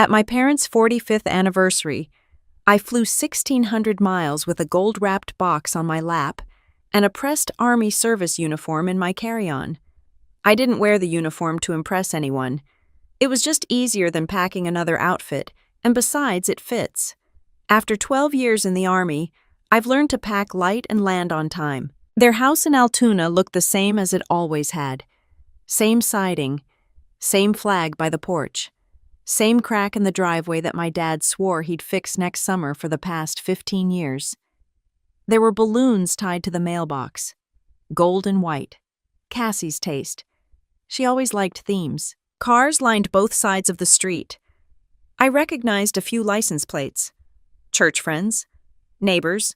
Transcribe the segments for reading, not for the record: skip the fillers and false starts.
At my parents' 45th anniversary, I flew 1,600 miles with a gold-wrapped box on my lap and a pressed Army service uniform in my carry-on. I didn't wear the uniform to impress anyone. It was just easier than packing another outfit, and besides, it fits. After 12 years in the Army, I've learned to pack light and land on time. Their house in Altoona looked the same as it always had. Same siding, same flag by the porch, same crack in the driveway that my dad swore he'd fix next summer for the past 15 years. There were balloons tied to the mailbox, gold and white, Cassie's taste. She always liked themes. Cars lined both sides of the street. I recognized a few license plates. Church friends, neighbors,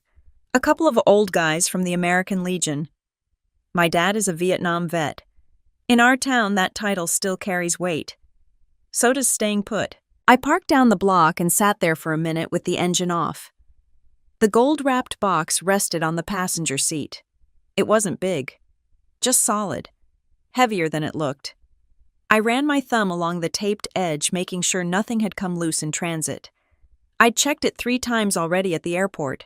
a couple of old guys from the American Legion. My dad is a Vietnam vet. In our town, that title still carries weight. So does staying put. I parked down the block and sat there for a minute with the engine off. The gold-wrapped box rested on the passenger seat. It wasn't big, just solid, heavier than it looked. I ran my thumb along the taped edge, making sure nothing had come loose in transit. I'd checked it 3 times already at the airport.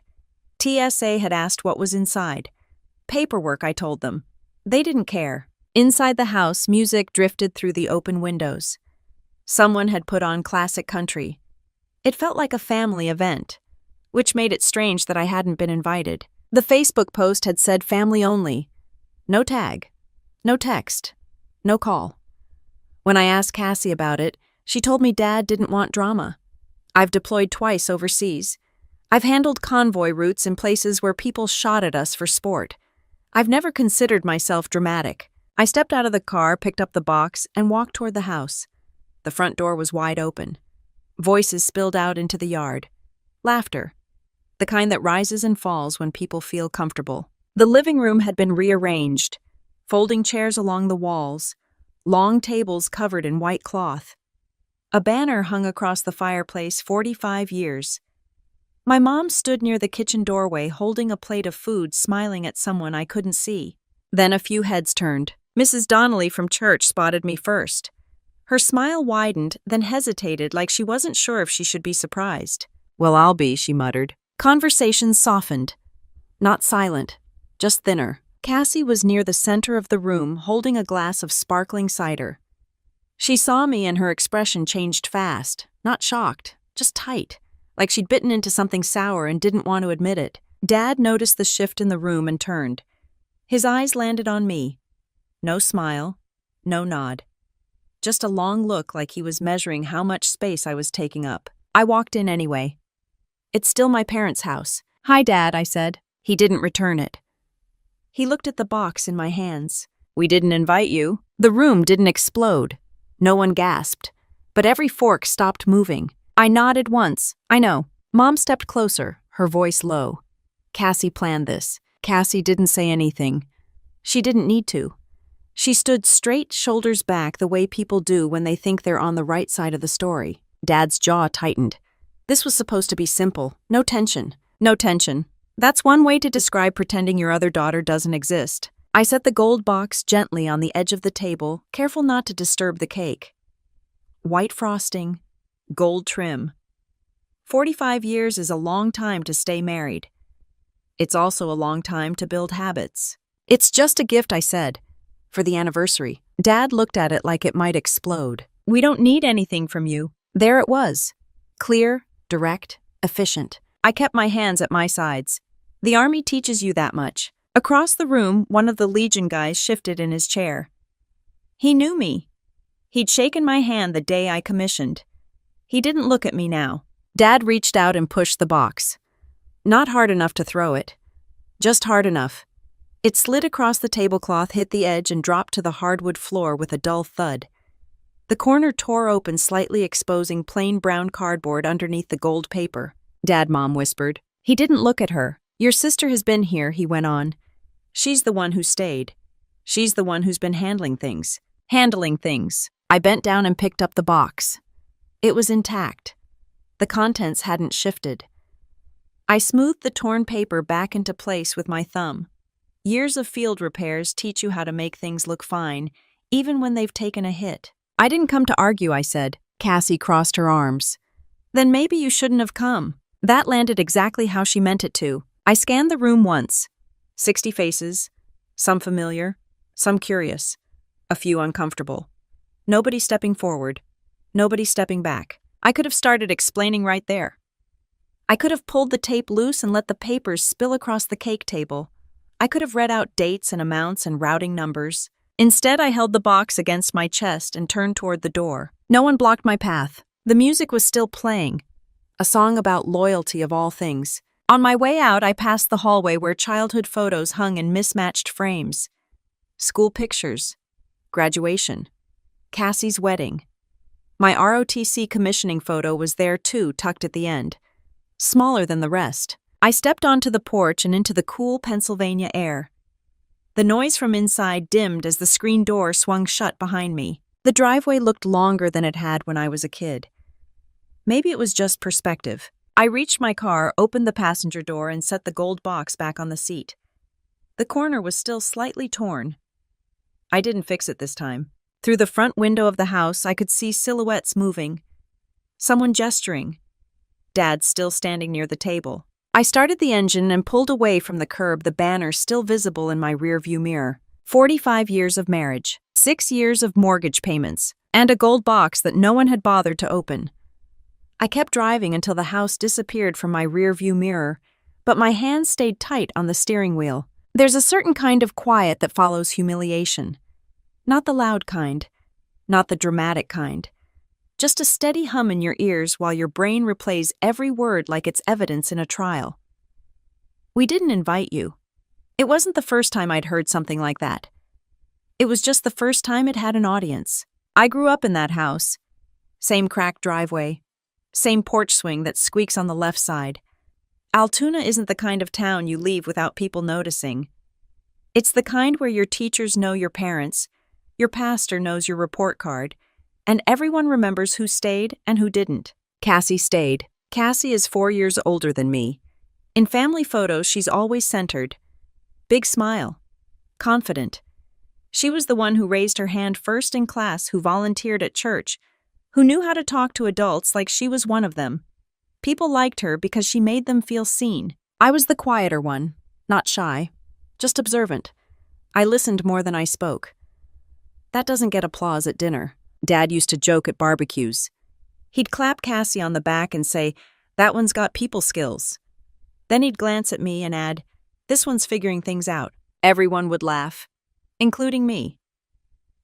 TSA had asked what was inside. Paperwork, I told them. They didn't care. Inside the house, music drifted through the open windows. Someone had put on classic country. It felt like a family event, which made it strange that I hadn't been invited. The Facebook post had said family only. No tag, no text, no call. When I asked Cassie about it, she told me Dad didn't want drama. I've deployed twice overseas. I've handled convoy routes in places where people shot at us for sport. I've never considered myself dramatic. I stepped out of the car, picked up the box, and walked toward the house. The front door was wide open. Voices spilled out into the yard. Laughter. The kind that rises and falls when people feel comfortable. The living room had been rearranged. Folding chairs along the walls. Long tables covered in white cloth. A banner hung across the fireplace, 45 years. My mom stood near the kitchen doorway holding a plate of food, smiling at someone I couldn't see. Then a few heads turned. Mrs. Donnelly from church spotted me first. Her smile widened, then hesitated like she wasn't sure if she should be surprised. "Well, I'll be," she muttered. Conversation softened. Not silent, just thinner. Cassie was near the center of the room, holding a glass of sparkling cider. She saw me and her expression changed fast. Not shocked, just tight, like she'd bitten into something sour and didn't want to admit it. Dad noticed the shift in the room and turned. His eyes landed on me. No smile, no nod. Just a long look like he was measuring how much space I was taking up. I walked in anyway. "It's still my parents' house." "Hi, Dad," I said. He didn't return it. He looked at the box in my hands. "We didn't invite you." The room didn't explode. No one gasped. But every fork stopped moving. I nodded once. "I know." Mom stepped closer, her voice low. "Cassie planned this." Cassie didn't say anything. She didn't need to. She stood straight, shoulders back, the way people do when they think they're on the right side of the story. Dad's jaw tightened. This was supposed to be simple. No tension. No tension. That's one way to describe pretending your other daughter doesn't exist. I set the gold box gently on the edge of the table, careful not to disturb the cake. White frosting, gold trim. 45 years is a long time to stay married. It's also a long time to build habits. "It's just a gift," I said, "for the anniversary." Dad looked at it like it might explode. "We don't need anything from you." There it was. Clear, direct, efficient. I kept my hands at my sides. The Army teaches you that much. Across the room, one of the Legion guys shifted in his chair. He knew me. He'd shaken my hand the day I commissioned. He didn't look at me now. Dad reached out and pushed the box. Not hard enough to throw it. Just hard enough. It slid across the tablecloth, hit the edge, and dropped to the hardwood floor with a dull thud. The corner tore open, slightly exposing plain brown cardboard underneath the gold paper. "Dad," Mom whispered. He didn't look at her. "Your sister has been here," he went on. "She's the one who stayed. She's the one who's been handling things." Handling things. I bent down and picked up the box. It was intact. The contents hadn't shifted. I smoothed the torn paper back into place with my thumb. Years of field repairs teach you how to make things look fine, even when they've taken a hit. "I didn't come to argue," I said. Cassie crossed her arms. Then maybe you shouldn't have come. That landed exactly how she meant it to. I scanned the room once. 60 faces. Some familiar, some curious, a few uncomfortable. Nobody stepping forward. Nobody stepping back. I could have started explaining right there. I could have pulled the tape loose and let the papers spill across the cake table. I could have read out dates and amounts and routing numbers. Instead, I held the box against my chest and turned toward the door. No one blocked my path. The music was still playing, a song about loyalty of all things. On my way out, I passed the hallway where childhood photos hung in mismatched frames. School pictures, graduation, Cassie's wedding. My ROTC commissioning photo was there too, tucked at the end, smaller than the rest. I stepped onto the porch and into the cool Pennsylvania air. The noise from inside dimmed as the screen door swung shut behind me. The driveway looked longer than it had when I was a kid. Maybe it was just perspective. I reached my car, opened the passenger door, and set the gold box back on the seat. The corner was still slightly torn. I didn't fix it this time. Through the front window of the house, I could see silhouettes moving. Someone gesturing. Dad still standing near the table. I started the engine and pulled away from the curb, the banner still visible in my rearview mirror. 45 years of marriage, 6 years of mortgage payments, and a gold box that no one had bothered to open. I kept driving until the house disappeared from my rearview mirror, but my hands stayed tight on the steering wheel. There's a certain kind of quiet that follows humiliation. Not the loud kind, not the dramatic kind. Just a steady hum in your ears while your brain replays every word like it's evidence in a trial. We didn't invite you. It wasn't the first time I'd heard something like that. It was just the first time it had an audience. I grew up in that house. Same cracked driveway. Same porch swing that squeaks on the left side. Altoona isn't the kind of town you leave without people noticing. It's the kind where your teachers know your parents, your pastor knows your report card, and everyone remembers who stayed and who didn't. Cassie stayed. Cassie is 4 years older than me. In family photos, she's always centered. Big smile. Confident. She was the one who raised her hand first in class, who volunteered at church, who knew how to talk to adults like she was one of them. People liked her because she made them feel seen. I was the quieter one, not shy, just observant. I listened more than I spoke. That doesn't get applause at dinner. Dad used to joke at barbecues. He'd clap Cassie on the back and say, "That one's got people skills." Then he'd glance at me and add, "This one's figuring things out." Everyone would laugh, including me.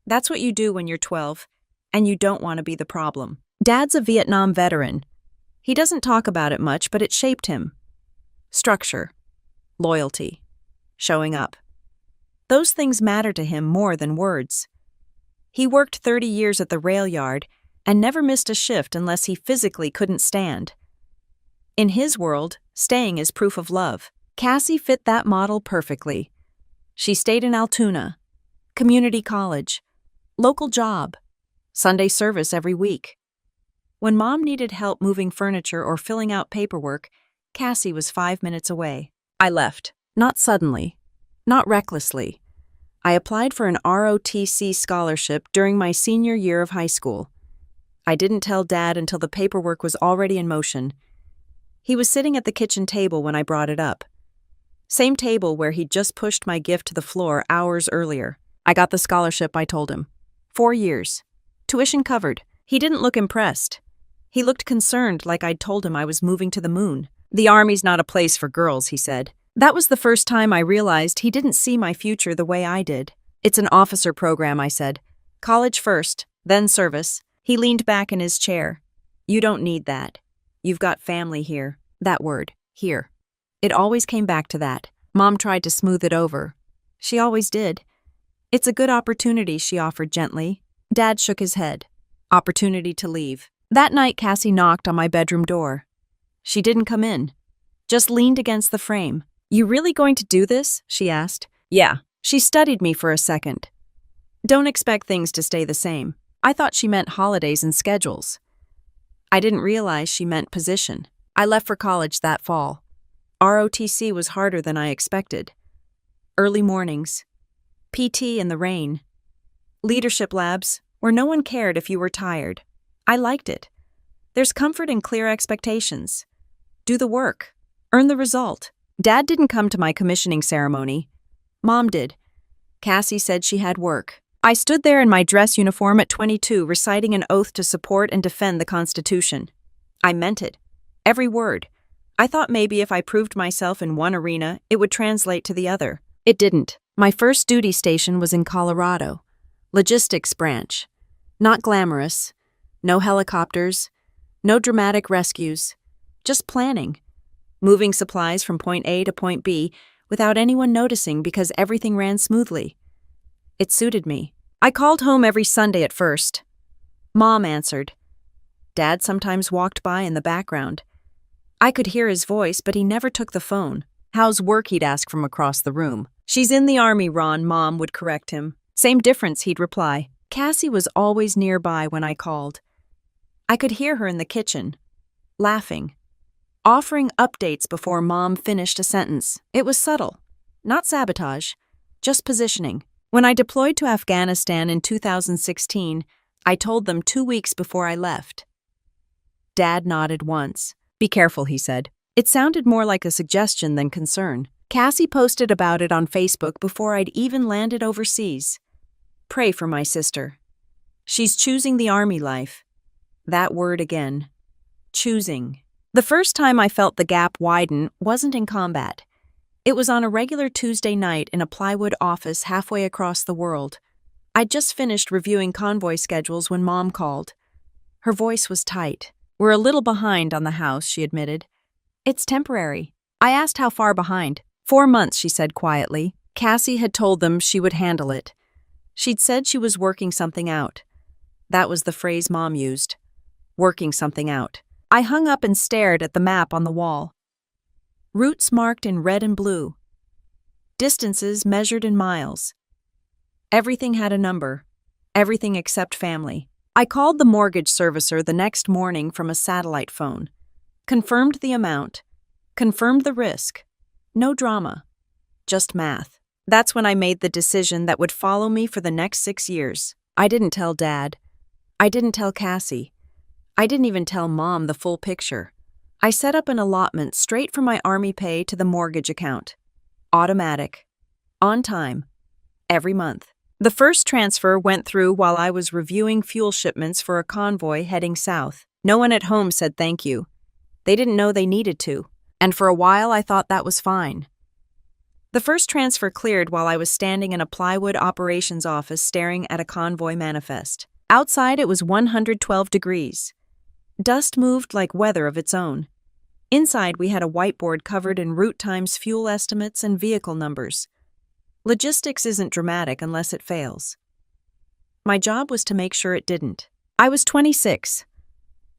That's what you do when you're 12, and you don't want to be the problem. Dad's a Vietnam veteran. He doesn't talk about it much, but it shaped him. Structure, loyalty, showing up. Those things matter to him more than words. He worked 30 years at the rail yard and never missed a shift unless he physically couldn't stand. In his world, staying is proof of love. Cassie fit that model perfectly. She stayed in Altoona, community college, local job, Sunday service every week. When Mom needed help moving furniture or filling out paperwork, Cassie was 5 minutes away. I left. Not suddenly. Not recklessly. I applied for an ROTC scholarship during my senior year of high school. I didn't tell Dad until the paperwork was already in motion. He was sitting at the kitchen table when I brought it up. Same table where he'd just pushed my gift to the floor hours earlier. I got the scholarship, I told him. 4 years. Tuition covered. He didn't look impressed. He looked concerned, like I'd told him I was moving to the moon. "The Army's not a place for girls," he said. That was the first time I realized he didn't see my future the way I did. "It's an officer program," I said. "College first, then service." He leaned back in his chair. "You don't need that. You've got family here." That word, here. It always came back to that. Mom tried to smooth it over. She always did. "It's a good opportunity," she offered gently. Dad shook his head. Opportunity to leave. That night, Cassie knocked on my bedroom door. She didn't come in, just leaned against the frame. "You really going to do this?" she asked. "Yeah." She studied me for a second. "Don't expect things to stay the same." I thought she meant holidays and schedules. I didn't realize she meant position. I left for college that fall. ROTC was harder than I expected. Early mornings, PT in the rain, leadership labs where no one cared if you were tired. I liked it. There's comfort in clear expectations. Do the work. Earn the result. Dad didn't come to my commissioning ceremony. Mom did. Cassie said she had work. I stood there in my dress uniform at 22, reciting an oath to support and defend the Constitution. I meant it. Every word. I thought maybe if I proved myself in one arena, it would translate to the other. It didn't. My first duty station was in Colorado. Logistics branch. Not glamorous. No helicopters. No dramatic rescues. Just planning. Moving supplies from point A to point B without anyone noticing because everything ran smoothly. It suited me. I called home every Sunday at first. Mom answered. Dad sometimes walked by in the background. I could hear his voice, but he never took the phone. How's work, he'd ask from across the room. She's in the army, Ron, Mom would correct him. Same difference, he'd reply. Cassie was always nearby when I called. I could hear her in the kitchen, laughing, offering updates before Mom finished a sentence. It was subtle, not sabotage, just positioning. When I deployed to Afghanistan in 2016, I told them 2 weeks before I left. Dad nodded once. Be careful, he said. It sounded more like a suggestion than concern. Cassie posted about it on Facebook before I'd even landed overseas. Pray for my sister. She's choosing the army life. That word again. Choosing. The first time I felt the gap widen wasn't in combat. It was on a regular Tuesday night in a plywood office halfway across the world. I'd just finished reviewing convoy schedules when Mom called. Her voice was tight. We're a little behind on the house, she admitted. It's temporary. I asked how far behind. 4 months, she said quietly. Cassie had told them she would handle it. She'd said she was working something out. That was the phrase Mom used. Working something out. I hung up and stared at the map on the wall. Routes marked in red and blue. Distances measured in miles. Everything had a number. Everything except family. I called the mortgage servicer the next morning from a satellite phone. Confirmed the amount. Confirmed the risk. No drama. Just math. That's when I made the decision that would follow me for the next 6 years. I didn't tell Dad. I didn't tell Cassie. I didn't even tell Mom the full picture. I set up an allotment straight from my army pay to the mortgage account. Automatic. On time. Every month. The first transfer went through while I was reviewing fuel shipments for a convoy heading south. No one at home said thank you. They didn't know they needed to. And for a while I thought that was fine. The first transfer cleared while I was standing in a plywood operations office staring at a convoy manifest. Outside it was 112 degrees. Dust moved like weather of its own. Inside we had a whiteboard covered in route times, fuel estimates, and vehicle numbers. Logistics isn't dramatic unless it fails. My job was to make sure it didn't. I was 26.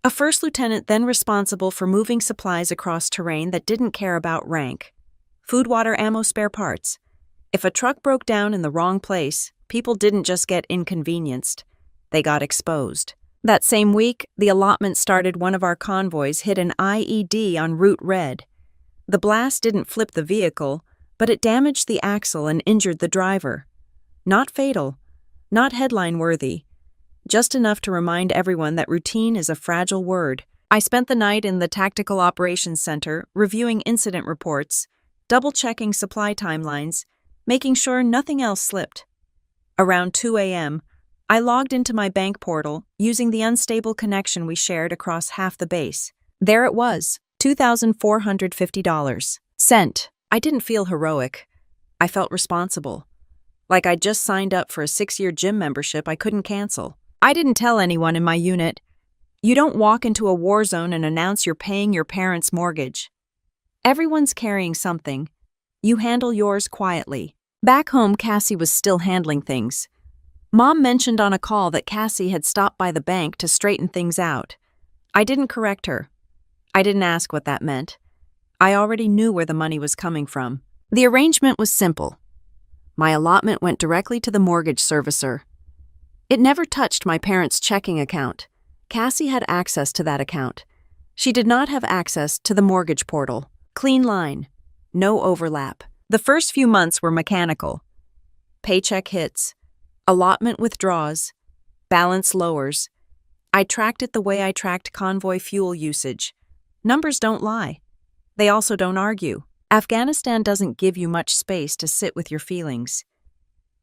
A first lieutenant then responsible for moving supplies across terrain that didn't care about rank. Food, water, ammo, spare parts. If a truck broke down in the wrong place, people didn't just get inconvenienced. They got exposed. That same week, the allotment started one of our convoys hit an IED on Route Red. The blast didn't flip the vehicle, but it damaged the axle and injured the driver. Not fatal, not headline-worthy, just enough to remind everyone that routine is a fragile word. I spent the night in the Tactical Operations Center reviewing incident reports, double-checking supply timelines, making sure nothing else slipped. Around 2 a.m., I logged into my bank portal using the unstable connection we shared across half the base. There it was, $2,450. Sent. I didn't feel heroic. I felt responsible. Like I'd just signed up for a 6-year gym membership I couldn't cancel. I didn't tell anyone in my unit. You don't walk into a war zone and announce you're paying your parents' mortgage. Everyone's carrying something. You handle yours quietly. Back home, Cassie was still handling things. Mom mentioned on a call that Cassie had stopped by the bank to straighten things out. I didn't correct her. I didn't ask what that meant. I already knew where the money was coming from. The arrangement was simple. My allotment went directly to the mortgage servicer. It never touched my parents' checking account. Cassie had access to that account. She did not have access to the mortgage portal. Clean line. No overlap. The first few months were mechanical. Paycheck hits. Allotment withdraws. Balance lowers. I tracked it the way I tracked convoy fuel usage. Numbers don't lie. They also don't argue. Afghanistan doesn't give you much space to sit with your feelings.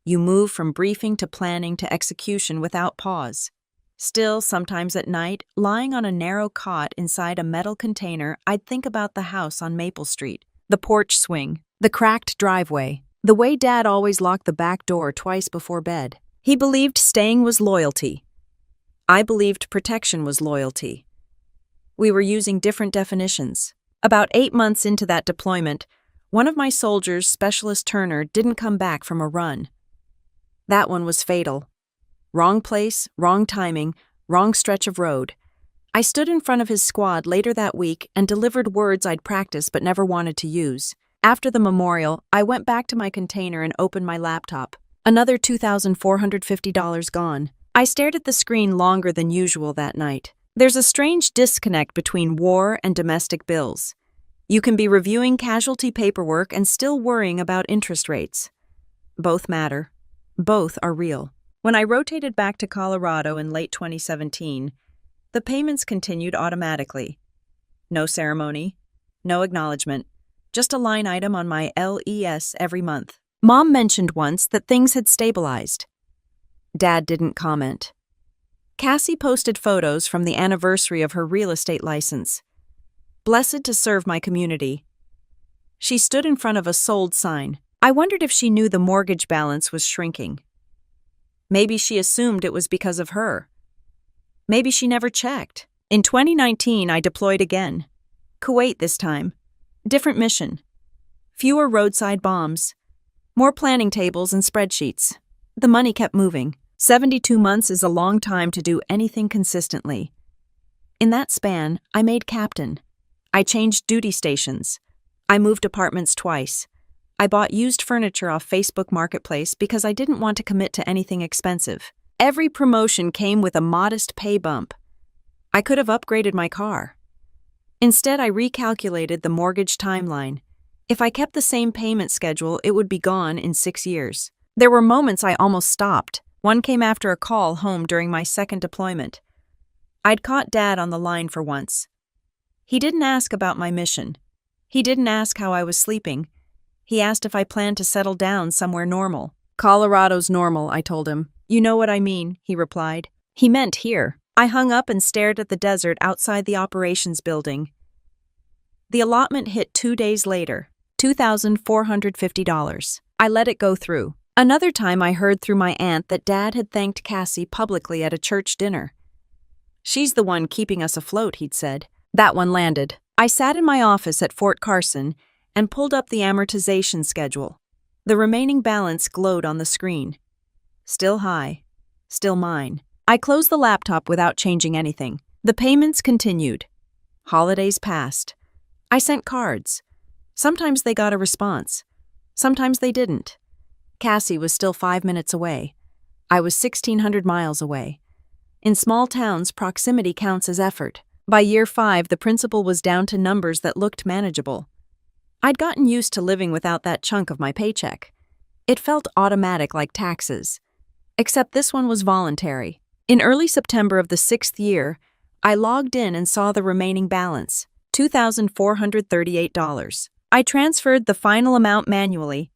You move from briefing to planning to execution without pause. Still, sometimes at night, lying on a narrow cot inside a metal container, I'd think about the house on Maple Street, the porch swing, the cracked driveway, the way Dad always locked the back door twice before bed. He believed staying was loyalty. I believed protection was loyalty. We were using different definitions. About 8 months into that deployment, one of my soldiers, Specialist Turner, didn't come back from a run. That one was fatal. Wrong place, wrong timing, wrong stretch of road. I stood in front of his squad later that week and delivered words I'd practiced but never wanted to use. After the memorial, I went back to my container and opened my laptop. Another $2,450 gone. I stared at the screen longer than usual that night. There's a strange disconnect between war and domestic bills. You can be reviewing casualty paperwork and still worrying about interest rates. Both matter. Both are real. When I rotated back to Colorado in late 2017, the payments continued automatically. No ceremony, no acknowledgement, just a line item on my LES every month. Mom mentioned once that things had stabilized. Dad didn't comment. Cassie posted photos from the anniversary of her real estate license. Blessed to serve my community. She stood in front of a sold sign. I wondered if she knew the mortgage balance was shrinking. Maybe she assumed it was because of her. Maybe she never checked. In 2019, I deployed again. Kuwait this time. Different mission. Fewer roadside bombs. More planning tables and spreadsheets. The money kept moving. 72 months is a long time to do anything consistently. In that span, I made captain. I changed duty stations. I moved apartments twice. I bought used furniture off Facebook Marketplace because I didn't want to commit to anything expensive. Every promotion came with a modest pay bump. I could have upgraded my car. Instead, I recalculated the mortgage timeline. If I kept the same payment schedule, it would be gone in 6 years. There were moments I almost stopped. One came after a call home during my second deployment. I'd caught Dad on the line for once. He didn't ask about my mission. He didn't ask how I was sleeping. He asked if I planned to settle down somewhere normal. Colorado's normal, I told him. You know what I mean, he replied. He meant here. I hung up and stared at the desert outside the operations building. The allotment hit 2 days later, $2,450. I let it go through. Another time I heard through my aunt that Dad had thanked Cassie publicly at a church dinner. She's the one keeping us afloat, he'd said. That one landed. I sat in my office at Fort Carson and pulled up the amortization schedule. The remaining balance glowed on the screen. Still high. Still mine. I closed the laptop without changing anything. The payments continued. Holidays passed. I sent cards. Sometimes they got a response. Sometimes they didn't. Cassie was still 5 minutes away. I was 1,600 miles away. In small towns, proximity counts as effort. By year 5, the principal was down to numbers that looked manageable. I'd gotten used to living without that chunk of my paycheck. It felt automatic like taxes. Except this one was voluntary. In early September of the 6th year, I logged in and saw the remaining balance, $2,438. I transferred the final amount manually.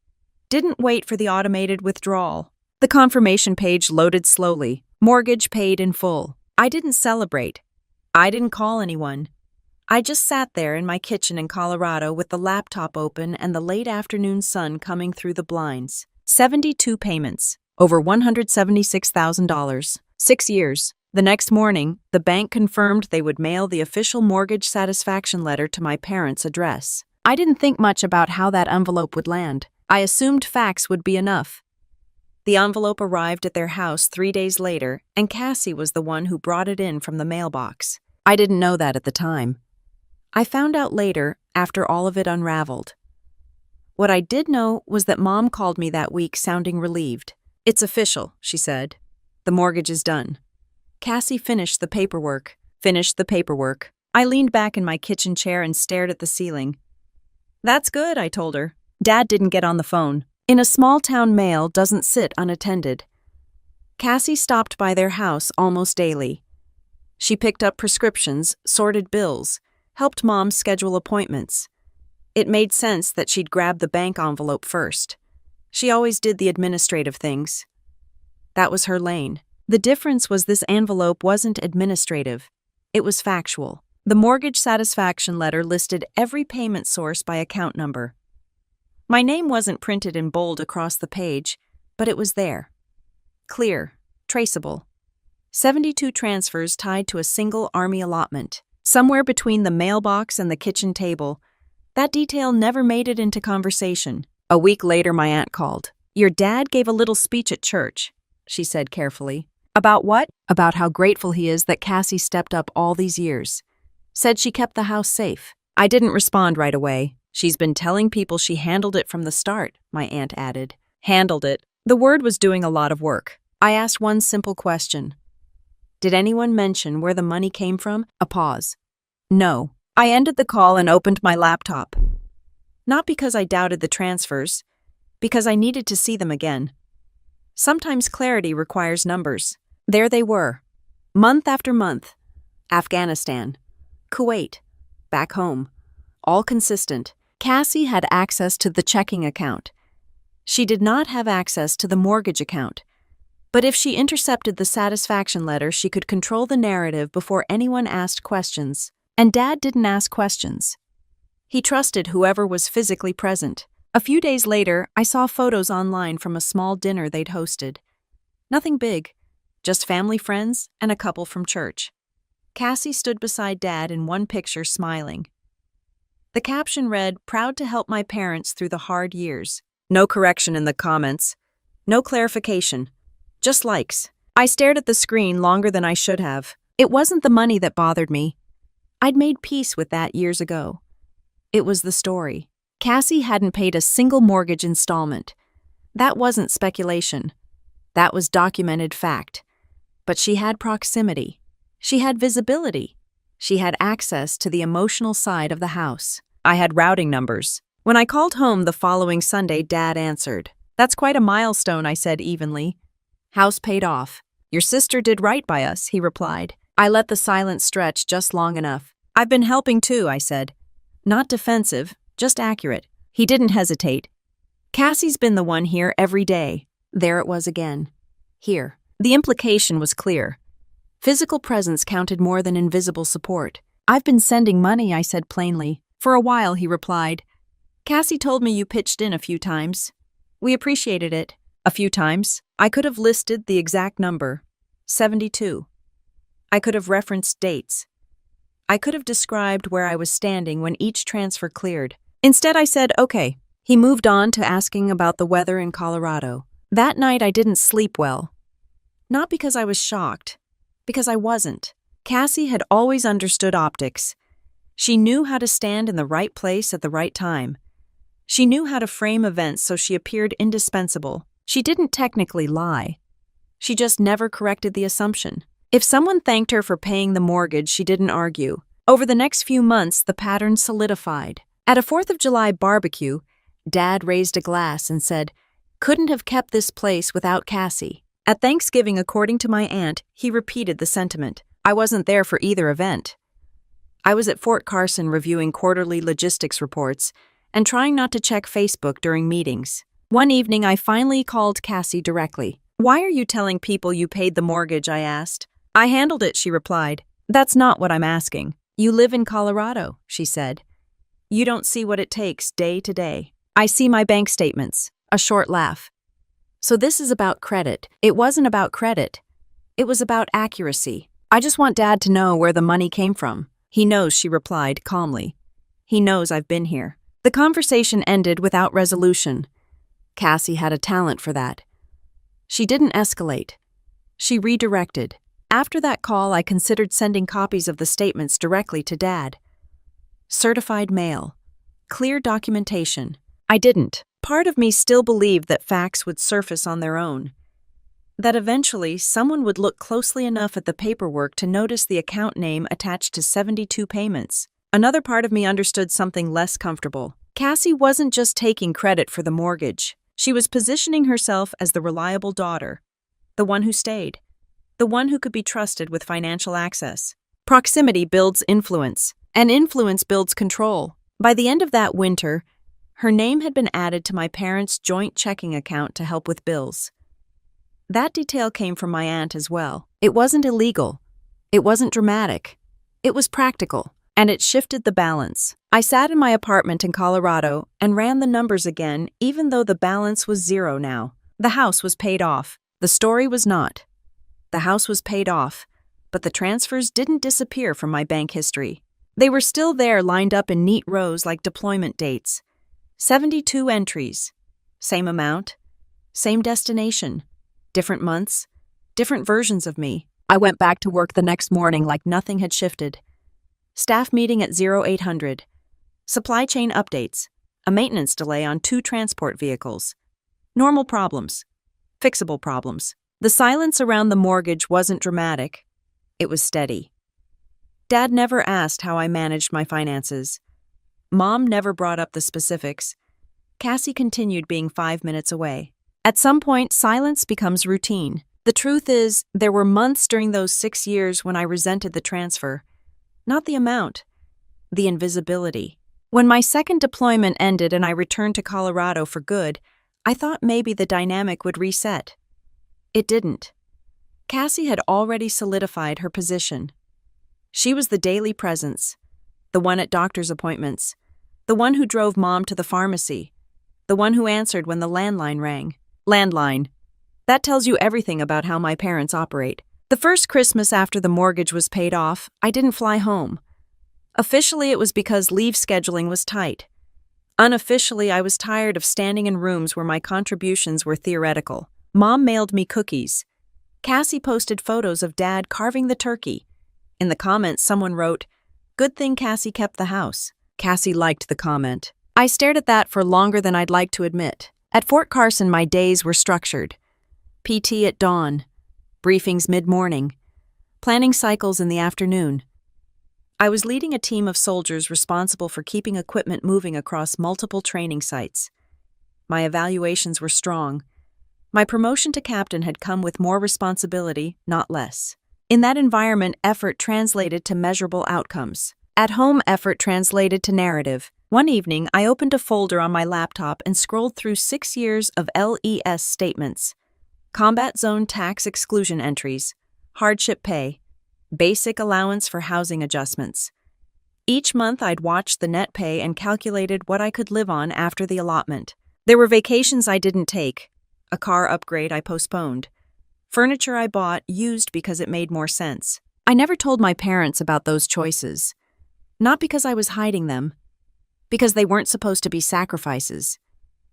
Didn't wait for the automated withdrawal. The confirmation page loaded slowly. Mortgage paid in full. I didn't celebrate. I didn't call anyone. I just sat there in my kitchen in Colorado with the laptop open and the late afternoon sun coming through the blinds. 72 payments. Over $176,000. 6 years. The next morning, the bank confirmed they would mail the official mortgage satisfaction letter to my parents' address. I didn't think much about how that envelope would land. I assumed fax would be enough. The envelope arrived at their house 3 days later, and Cassie was the one who brought it in from the mailbox. I didn't know that at the time. I found out later, after all of it unraveled. What I did know was that Mom called me that week sounding relieved. It's official, she said. The mortgage is done. Cassie finished the paperwork. I leaned back in my kitchen chair and stared at the ceiling. That's good, I told her. Dad didn't get on the phone. In a small-town mail doesn't sit unattended. Cassie stopped by their house almost daily. She picked up prescriptions, sorted bills, helped Mom schedule appointments. It made sense that she'd grab the bank envelope first. She always did the administrative things. That was her lane. The difference was this envelope wasn't administrative. It was factual. The mortgage satisfaction letter listed every payment source by account number. My name wasn't printed in bold across the page, but it was there. Clear, traceable. 72 transfers tied to a single Army allotment, somewhere between the mailbox and the kitchen table. That detail never made it into conversation. A week later, my aunt called. "Your dad gave a little speech at church," she said carefully. "About what?" "About how grateful he is that Cassie stepped up all these years. Said she kept the house safe." I didn't respond right away. "She's been telling people she handled it from the start," my aunt added. Handled it. The word was doing a lot of work. I asked one simple question. Did anyone mention where the money came from? A pause. No. I ended the call and opened my laptop. Not because I doubted the transfers, because I needed to see them again. Sometimes clarity requires numbers. There they were. Month after month. Afghanistan. Kuwait. Back home. All consistent. Cassie had access to the checking account. She did not have access to the mortgage account. But if she intercepted the satisfaction letter, she could control the narrative before anyone asked questions. And Dad didn't ask questions. He trusted whoever was physically present. A few days later, I saw photos online from a small dinner they'd hosted. Nothing big, just family friends and a couple from church. Cassie stood beside Dad in one picture, smiling. The caption read, "Proud to help my parents through the hard years." No correction in the comments. No clarification. Just likes. I stared at the screen longer than I should have. It wasn't the money that bothered me. I'd made peace with that years ago. It was the story. Cassie hadn't paid a single mortgage installment. That wasn't speculation. That was documented fact. But she had proximity. She had visibility. She had access to the emotional side of the house. I had routing numbers. When I called home the following Sunday, Dad answered. "That's quite a milestone," I said evenly. "House paid off. Your sister did right by us," he replied. I let the silence stretch just long enough. "I've been helping too," I said. Not defensive, just accurate. He didn't hesitate. "Cassie's been the one here every day." There it was again. Here. The implication was clear. Physical presence counted more than invisible support. "I've been sending money," I said plainly. "For a while," he replied. "Cassie told me you pitched in a few times. We appreciated it. A few times." I could have listed the exact number. 72. I could have referenced dates. I could have described where I was standing when each transfer cleared. Instead, I said, "Okay." He moved on to asking about the weather in Colorado. That night, I didn't sleep well. Not because I was shocked, because I wasn't. Cassie had always understood optics. She knew how to stand in the right place at the right time. She knew how to frame events so she appeared indispensable. She didn't technically lie. She just never corrected the assumption. If someone thanked her for paying the mortgage, she didn't argue. Over the next few months, the pattern solidified. At a 4th of July barbecue, Dad raised a glass and said, "Couldn't have kept this place without Cassie." At Thanksgiving, according to my aunt, he repeated the sentiment. I wasn't there for either event. I was at Fort Carson reviewing quarterly logistics reports and trying not to check Facebook during meetings. One evening, I finally called Cassie directly. "Why are you telling people you paid the mortgage?" I asked. "I handled it," she replied. "That's not what I'm asking. You live in Colorado," she said. "You don't see what it takes day to day." "I see my bank statements." A short laugh. "So this is about credit." It wasn't about credit. It was about accuracy. "I just want Dad to know where the money came from." "He knows," she replied calmly. "He knows I've been here." The conversation ended without resolution. Cassie had a talent for that. She didn't escalate. She redirected. After that call, I considered sending copies of the statements directly to Dad. Certified mail. Clear documentation. I didn't. Part of me still believed that facts would surface on their own. That eventually someone would look closely enough at the paperwork to notice the account name attached to 72 payments. Another part of me understood something less comfortable. Cassie wasn't just taking credit for the mortgage. She was positioning herself as the reliable daughter, the one who stayed, the one who could be trusted with financial access. Proximity builds influence, and influence builds control. By the end of that winter, her name had been added to my parents' joint checking account to help with bills. That detail came from my aunt as well. It wasn't illegal. It wasn't dramatic. It was practical, and it shifted the balance. I sat in my apartment in Colorado and ran the numbers again, even though the balance was zero now. The house was paid off. The story was not. The house was paid off, but the transfers didn't disappear from my bank history. They were still there, lined up in neat rows like deployment dates. 72 entries. Same amount, same destination, different months, different versions of me. I went back to work the next morning like nothing had shifted. Staff meeting at 0800. Supply chain updates. A maintenance delay on 2 transport vehicles. Normal problems. Fixable problems. The silence around the mortgage wasn't dramatic. It was steady. Dad never asked how I managed my finances. Mom never brought up the specifics. Cassie continued being 5 minutes away. At some point, silence becomes routine. The truth is, there were months during those 6 years when I resented the transfer. Not the amount, the invisibility. When my second deployment ended and I returned to Colorado for good, I thought maybe the dynamic would reset. It didn't. Cassie had already solidified her position. She was the daily presence, the one at doctor's appointments, the one who drove Mom to the pharmacy, the one who answered when the landline rang. Landline. That tells you everything about how my parents operate. The first Christmas after the mortgage was paid off, I didn't fly home. Officially, it was because leave scheduling was tight. Unofficially, I was tired of standing in rooms where my contributions were theoretical. Mom mailed me cookies. Cassie posted photos of Dad carving the turkey. In the comments, someone wrote, "Good thing Cassie kept the house." Cassie liked the comment. I stared at that for longer than I'd like to admit. At Fort Carson, my days were structured. PT at dawn, briefings mid-morning, planning cycles in the afternoon. I was leading a team of soldiers responsible for keeping equipment moving across multiple training sites. My evaluations were strong. My promotion to captain had come with more responsibility, not less. In that environment, effort translated to measurable outcomes. At home, effort translated to narrative. One evening, I opened a folder on my laptop and scrolled through 6 years of LES statements. Combat Zone tax exclusion entries, hardship pay, basic allowance for housing adjustments. Each month, I'd watched the net pay and calculated what I could live on after the allotment. There were vacations I didn't take, a car upgrade I postponed, furniture I bought used because it made more sense. I never told my parents about those choices. Not because I was hiding them, because they weren't supposed to be sacrifices.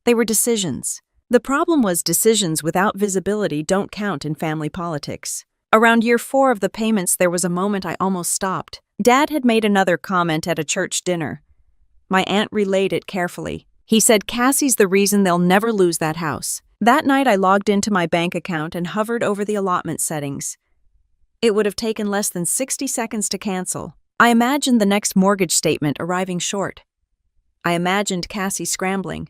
They were decisions. The problem was decisions without visibility don't count in family politics. Around year 4 of the payments, there was a moment I almost stopped. Dad had made another comment at a church dinner. My aunt relayed it carefully. He said, "Cassie's the reason they'll never lose that house." That night, I logged into my bank account and hovered over the allotment settings. It would have taken less than 60 seconds to cancel. I imagined the next mortgage statement arriving short. I imagined Cassie scrambling.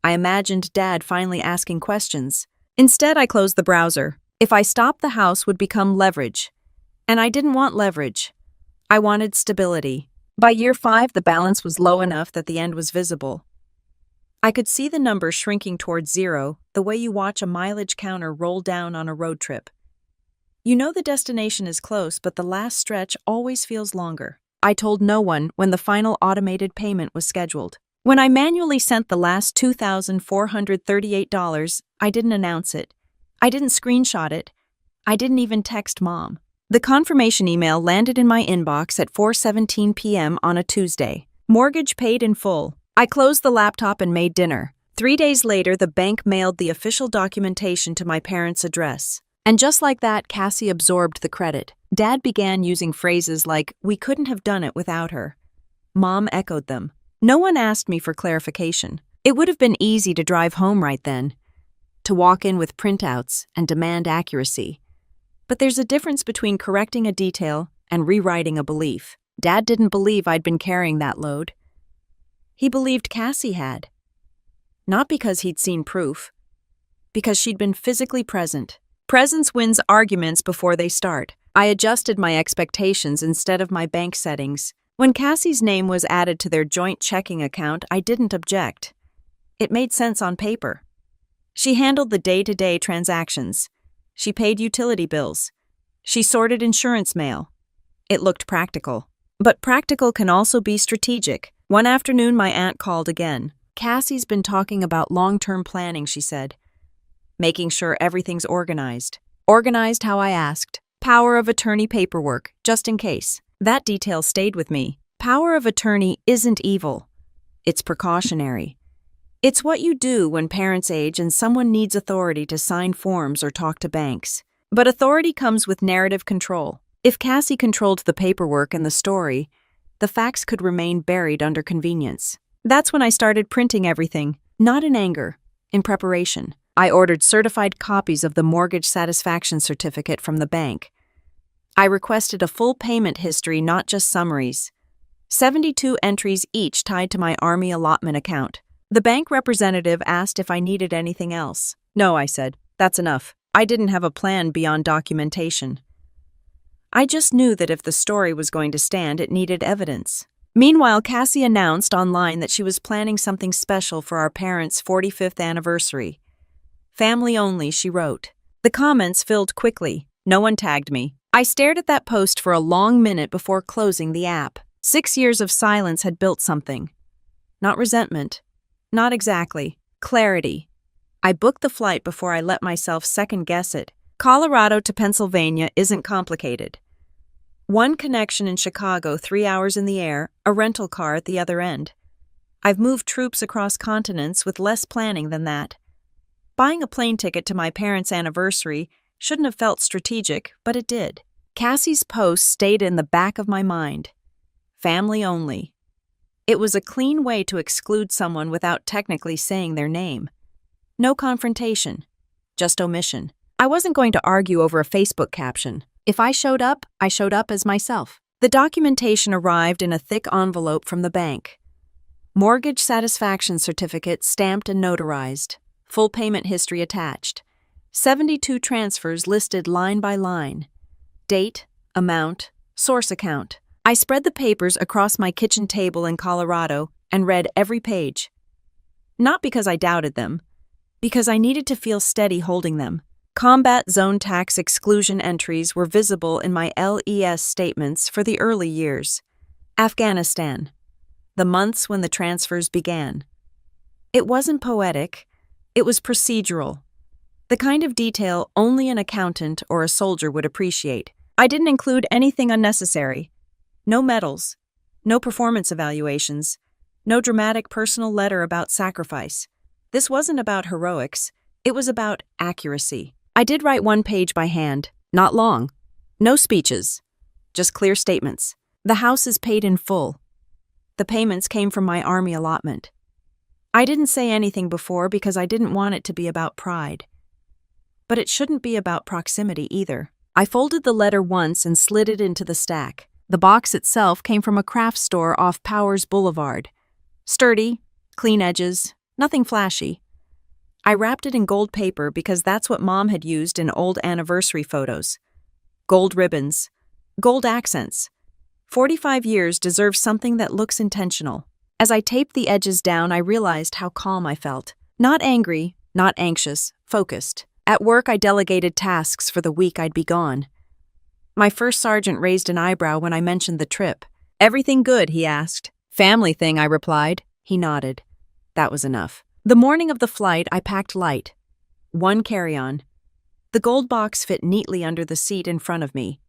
I imagined Dad finally asking questions. Instead, I closed the browser. If I stopped, the house would become leverage. And I didn't want leverage. I wanted stability. By year 5, the balance was low enough that the end was visible. I could see the number shrinking towards zero, the way you watch a mileage counter roll down on a road trip. You know the destination is close, but the last stretch always feels longer. I told no one when the final automated payment was scheduled. When I manually sent the last $2,438, I didn't announce it. I didn't screenshot it. I didn't even text Mom. The confirmation email landed in my inbox at 4:17 p.m. on a Tuesday. Mortgage paid in full. I closed the laptop and made dinner. 3 days later, the bank mailed the official documentation to my parents' address. And just like that, Cassie absorbed the credit. Dad began using phrases like, "We couldn't have done it without her." Mom echoed them. No one asked me for clarification. It would have been easy to drive home right then, to walk in with printouts and demand accuracy. But there's a difference between correcting a detail and rewriting a belief. Dad didn't believe I'd been carrying that load. He believed Cassie had. Not because he'd seen proof, because she'd been physically present, Presence wins arguments before they start. I adjusted my expectations instead of my bank settings. When Cassie's name was added to their joint checking account, I didn't object. It made sense on paper. She handled the day-to-day transactions. She paid utility bills. She sorted insurance mail. It looked practical. But practical can also be strategic. One afternoon, my aunt called again. Cassie's been talking about long-term planning, she said. Making sure everything's organized. Organized how I asked. Power of attorney paperwork, just in case. That detail stayed with me. Power of attorney isn't evil. It's precautionary. It's what you do when parents age and someone needs authority to sign forms or talk to banks. But authority comes with narrative control. If Cassie controlled the paperwork and the story, the facts could remain buried under convenience. That's when I started printing everything, not in anger, in preparation. I ordered certified copies of the mortgage satisfaction certificate from the bank. I requested a full payment history, not just summaries. 72 entries each tied to my Army allotment account. The bank representative asked if I needed anything else. No, I said. That's enough. I didn't have a plan beyond documentation. I just knew that if the story was going to stand, it needed evidence. Meanwhile, Cassie announced online that she was planning something special for our parents' 45th anniversary. Family only, she wrote. The comments filled quickly. No one tagged me. I stared at that post for a long minute before closing the app. 6 years of silence had built something. Not resentment. Not exactly. Clarity. I booked the flight before I let myself second-guess it. Colorado to Pennsylvania isn't complicated. One connection in Chicago, 3 hours in the air, a rental car at the other end. I've moved troops across continents with less planning than that. Buying a plane ticket to my parents' anniversary shouldn't have felt strategic, but it did. Cassie's post stayed in the back of my mind. Family only. It was a clean way to exclude someone without technically saying their name. No confrontation, just omission. I wasn't going to argue over a Facebook caption. If I showed up as myself. The documentation arrived in a thick envelope from the bank. Mortgage satisfaction certificate stamped and notarized. Full payment history attached. 72 transfers listed line by line. Date, amount, source account. I spread the papers across my kitchen table in Colorado and read every page. Not because I doubted them, because I needed to feel steady holding them. Combat zone tax exclusion entries were visible in my LES statements for the early years. Afghanistan. The months when the transfers began. It wasn't poetic, it was procedural. The kind of detail only an accountant or a soldier would appreciate. I didn't include anything unnecessary. No medals, no performance evaluations, no dramatic personal letter about sacrifice. This wasn't about heroics, it was about accuracy. I did write one page by hand, not long. No speeches, just clear statements. The house is paid in full. The payments came from my Army allotment. I didn't say anything before because I didn't want it to be about pride. But it shouldn't be about proximity either. I folded the letter once and slid it into the stack. The box itself came from a craft store off Powers Boulevard. Sturdy, clean edges, nothing flashy. I wrapped it in gold paper because that's what Mom had used in old anniversary photos. Gold ribbons, gold accents. 45 years deserves something that looks intentional. As I taped the edges down, I realized how calm I felt. Not angry, not anxious, focused. At work, I delegated tasks for the week I'd be gone. My first sergeant raised an eyebrow when I mentioned the trip. "Everything good?" he asked. "Family thing," I replied. He nodded. That was enough. The morning of the flight, I packed light. One carry-on. The gold box fit neatly under the seat in front of me.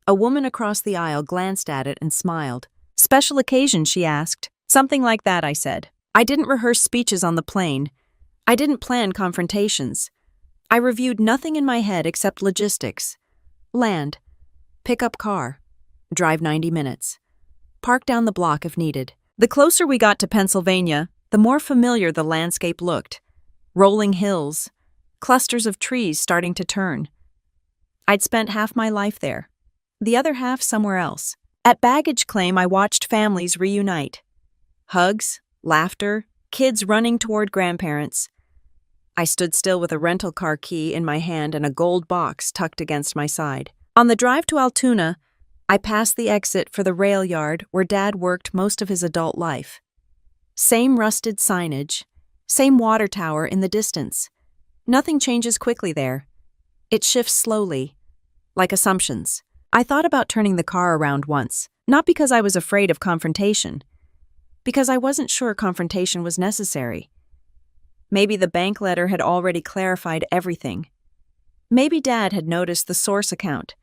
A woman across the aisle glanced at it and smiled. "Special occasion?" she asked. "Something like that," I said. I didn't rehearse speeches on the plane. I didn't plan confrontations. I reviewed nothing in my head except logistics. Land. Pick up car. Drive 90 minutes. Park down the block if needed. The closer we got to Pennsylvania, the more familiar the landscape looked. Rolling hills. Clusters of trees starting to turn. I'd spent half my life there. The other half somewhere else. At baggage claim, I watched families reunite. Hugs, laughter, kids running toward grandparents. I stood still with a rental car key in my hand and a gold box tucked against my side. On the drive to Altoona, I passed the exit for the rail yard where Dad worked most of his adult life. Same rusted signage, same water tower in the distance. Nothing changes quickly there. It shifts slowly, like assumptions. I thought about turning the car around once, not because I was afraid of confrontation, because I wasn't sure confrontation was necessary. Maybe the bank letter had already clarified everything. Maybe Dad had noticed the source account.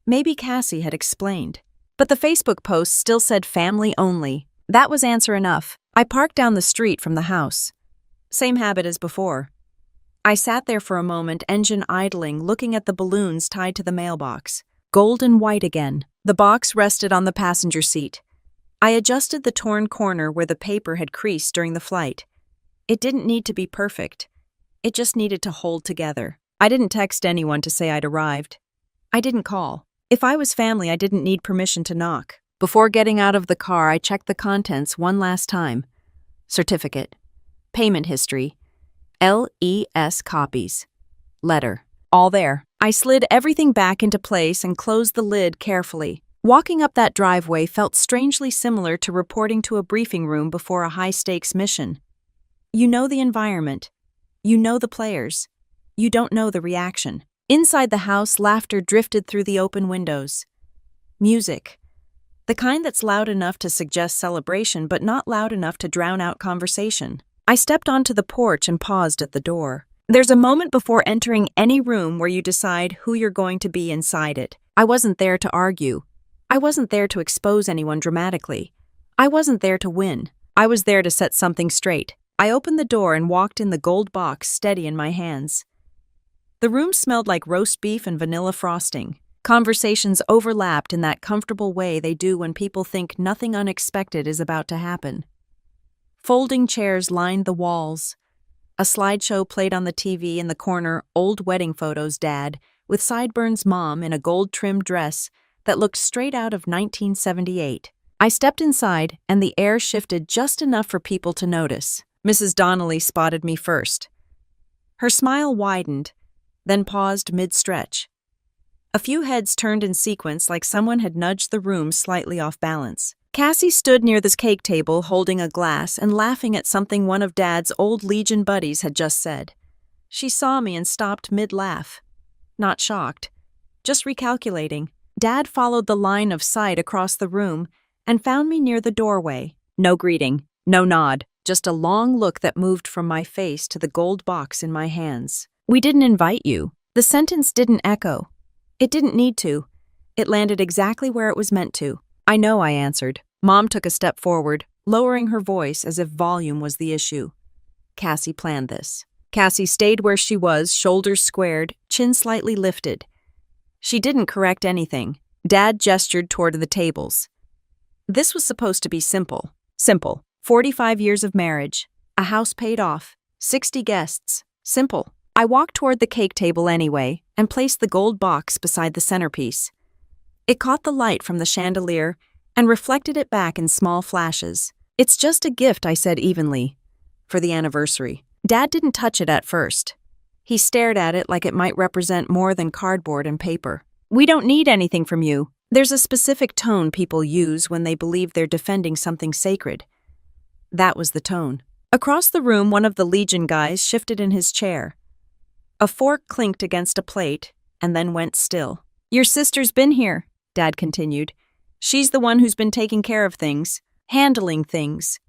Maybe Cassie had explained. But the Facebook post still said family only. That was answer enough. I parked down the street from the house. Same habit as before. I sat there for a moment, engine idling, looking at the balloons tied to the mailbox. Gold and white again. The box rested on the passenger seat. I adjusted the torn corner where the paper had creased during the flight. It didn't need to be perfect. It just needed to hold together. I didn't text anyone to say I'd arrived. I didn't call. If I was family, I didn't need permission to knock. Before getting out of the car, I checked the contents one last time. Certificate. Payment history. LES copies. Letter. All there. I slid everything back into place and closed the lid carefully. Walking up that driveway felt strangely similar to reporting to a briefing room before a high-stakes mission. You know the environment. You know the players. You don't know the reaction. Inside the house, laughter drifted through the open windows. Music. The kind that's loud enough to suggest celebration but not loud enough to drown out conversation. I stepped onto the porch and paused at the door. There's a moment before entering any room where you decide who you're going to be inside it. I wasn't there to argue. I wasn't there to expose anyone dramatically. I wasn't there to win. I was there to set something straight. I opened the door and walked in, the gold box steady in my hands. The room smelled like roast beef and vanilla frosting. Conversations overlapped in that comfortable way they do when people think nothing unexpected is about to happen. Folding chairs lined the walls. A slideshow played on the TV in the corner, old wedding photos Dad, with sideburns Mom in a gold-trimmed dress that looked straight out of 1978. I stepped inside, and the air shifted just enough for people to notice. Mrs. Donnelly spotted me first. Her smile widened, then paused mid-stretch. A few heads turned in sequence like someone had nudged the room slightly off balance. Cassie stood near this cake table holding a glass and laughing at something one of Dad's old Legion buddies had just said. She saw me and stopped mid-laugh. Not shocked, just recalculating. Dad followed the line of sight across the room and found me near the doorway. No greeting, no nod, just a long look that moved from my face to the gold box in my hands. "We didn't invite you." The sentence didn't echo. It didn't need to. It landed exactly where it was meant to. "I know," I answered. Mom took a step forward, lowering her voice as if volume was the issue. "Cassie planned this." Cassie stayed where she was, shoulders squared, chin slightly lifted. She didn't correct anything. Dad gestured toward the tables. This was supposed to be simple. Simple. 45 years of marriage. A house paid off. 60 guests. Simple. I walked toward the cake table anyway and placed the gold box beside the centerpiece. It caught the light from the chandelier and reflected it back in small flashes. "It's just a gift," I said evenly, "for the anniversary." Dad didn't touch it at first. He stared at it like it might represent more than cardboard and paper. "We don't need anything from you." There's a specific tone people use when they believe they're defending something sacred. That was the tone. Across the room, one of the Legion guys shifted in his chair. A fork clinked against a plate and then went still. "Your sister's been here," Dad continued. "She's the one who's been taking care of things, handling things,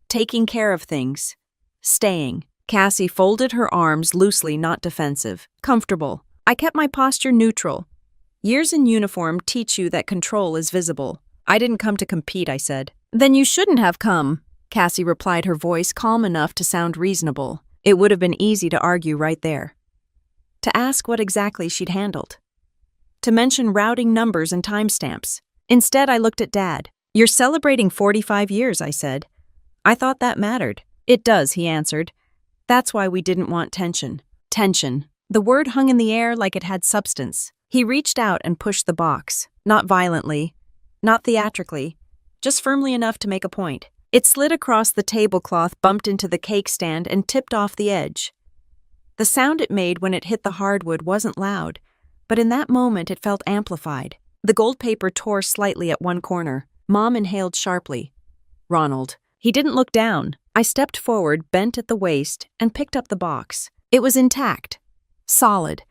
taking care of things, staying." Cassie folded her arms loosely, not defensive, comfortable. I kept my posture neutral. Years in uniform teach you that control is visible. "I didn't come to compete," I said. "Then you shouldn't have come," Cassie replied, her voice calm enough to sound reasonable. It would have been easy to argue right there. To ask what exactly she'd handled. To mention routing numbers and timestamps. Instead, I looked at Dad. "You're celebrating 45 years, I said. "I thought that mattered." "It does," he answered. "That's why we didn't want tension." Tension. The word hung in the air like it had substance. He reached out and pushed the box. Not violently, not theatrically, just firmly enough to make a point. It slid across the tablecloth, bumped into the cake stand, and tipped off the edge. The sound it made when it hit the hardwood wasn't loud, but in that moment it felt amplified. The gold paper tore slightly at one corner. Mom inhaled sharply. Ronald. He didn't look down. I stepped forward, bent at the waist, and picked up the box. It was intact. Solid.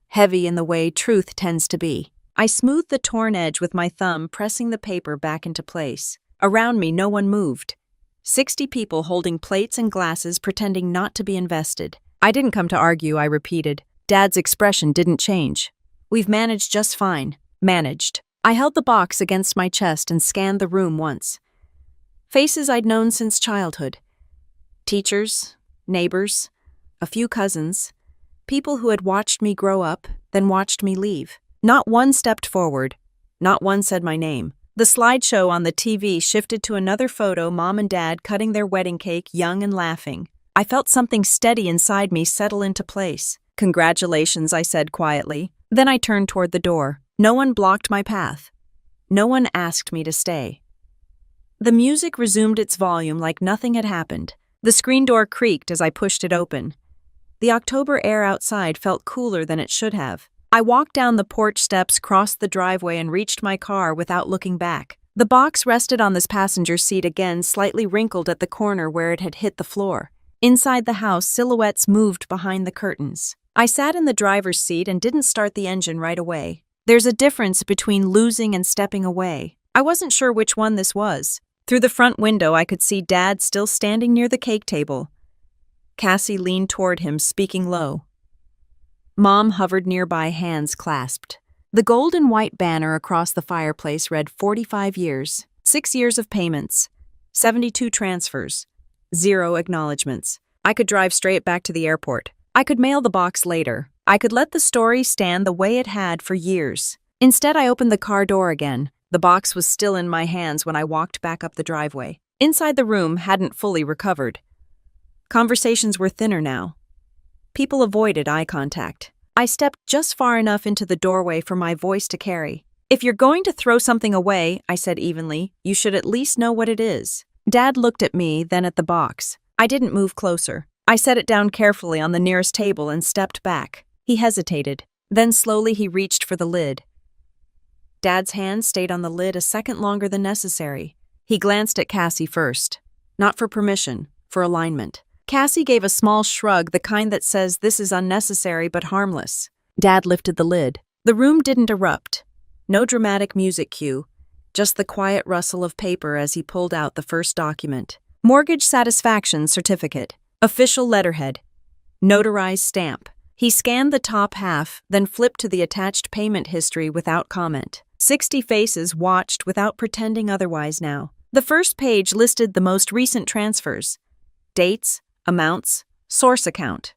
Heavy in the way truth tends to be. I smoothed the torn edge with my thumb, pressing the paper back into place. Around me, no one moved. 60 people holding plates and glasses, pretending not to be invested. I didn't come to argue, I repeated. Dad's expression didn't change. We've managed just fine. Managed. I held the box against my chest and scanned the room once. Faces I'd known since childhood. Teachers, neighbors, a few cousins, people who had watched me grow up, then watched me leave. Not one stepped forward. Not one said my name. The slideshow on the TV shifted to another photo, Mom and Dad cutting their wedding cake, young and laughing. I felt something steady inside me settle into place. Congratulations, I said quietly. Then I turned toward the door. No one blocked my path. No one asked me to stay. The music resumed its volume like nothing had happened. The screen door creaked as I pushed it open. The October air outside felt cooler than it should have. I walked down the porch steps, crossed the driveway, and reached my car without looking back. The box rested on this passenger seat again, slightly wrinkled at the corner where it had hit the floor. Inside the house, silhouettes moved behind the curtains. I sat in the driver's seat and didn't start the engine right away. There's a difference between losing and stepping away. I wasn't sure which one this was. Through the front window, I could see Dad still standing near the cake table. Cassie leaned toward him, speaking low. Mom hovered nearby, hands clasped. The gold and white banner across the fireplace read 45 years, 6 years of payments, 72 transfers, 0 acknowledgments. I could drive straight back to the airport. I could mail the box later. I could let the story stand the way it had for years. Instead, I opened the car door again. The box was still in my hands when I walked back up the driveway. Inside the room hadn't fully recovered. Conversations were thinner now. People avoided eye contact. I stepped just far enough into the doorway for my voice to carry. If you're going to throw something away, I said evenly, you should at least know what it is. Dad looked at me, then at the box. I didn't move closer. I set it down carefully on the nearest table and stepped back. He hesitated. Then slowly he reached for the lid. Dad's hand stayed on the lid a second longer than necessary. He glanced at Cassie first. Not for permission, for alignment. Cassie gave a small shrug, the kind that says this is unnecessary but harmless. Dad lifted the lid. The room didn't erupt. No dramatic music cue, just the quiet rustle of paper as he pulled out the first document. Mortgage satisfaction certificate. Official letterhead. Notarized stamp. He scanned the top half, then flipped to the attached payment history without comment. 60 faces watched without pretending otherwise now. The first page listed the most recent transfers. Dates, amounts, source account.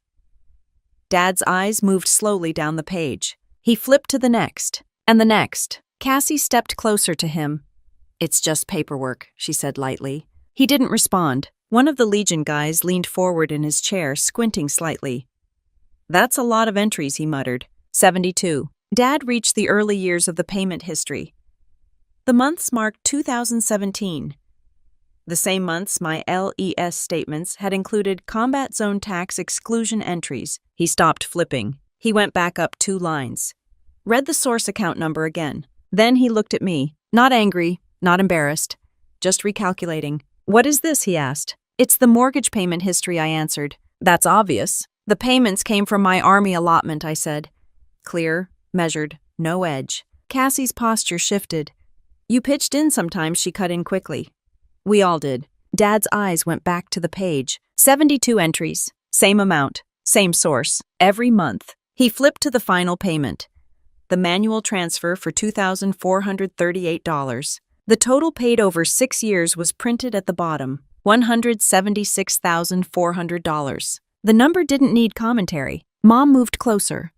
Dad's eyes moved slowly down the page. He flipped to the next, and the next. Cassie stepped closer to him. It's just paperwork, she said lightly. He didn't respond. One of the Legion guys leaned forward in his chair, squinting slightly. That's a lot of entries, he muttered. 72. Dad reached the early years of the payment history. The months marked 2017. The same months my LES statements had included combat zone tax exclusion entries. He stopped flipping. He went back up 2 lines. Read the source account number again. Then he looked at me. Not angry, not embarrassed. Just recalculating. What is this, he asked. It's the mortgage payment history, I answered. That's obvious. The payments came from my Army allotment, I said. Clear, measured, no edge. Cassie's posture shifted. You pitched in sometimes, she cut in quickly. We all did. Dad's eyes went back to the page. 72 entries. Same amount. Same source. Every month. He flipped to the final payment. The manual transfer for $2,438. The total paid over 6 years was printed at the bottom. $176,400. The number didn't need commentary. Mom moved closer,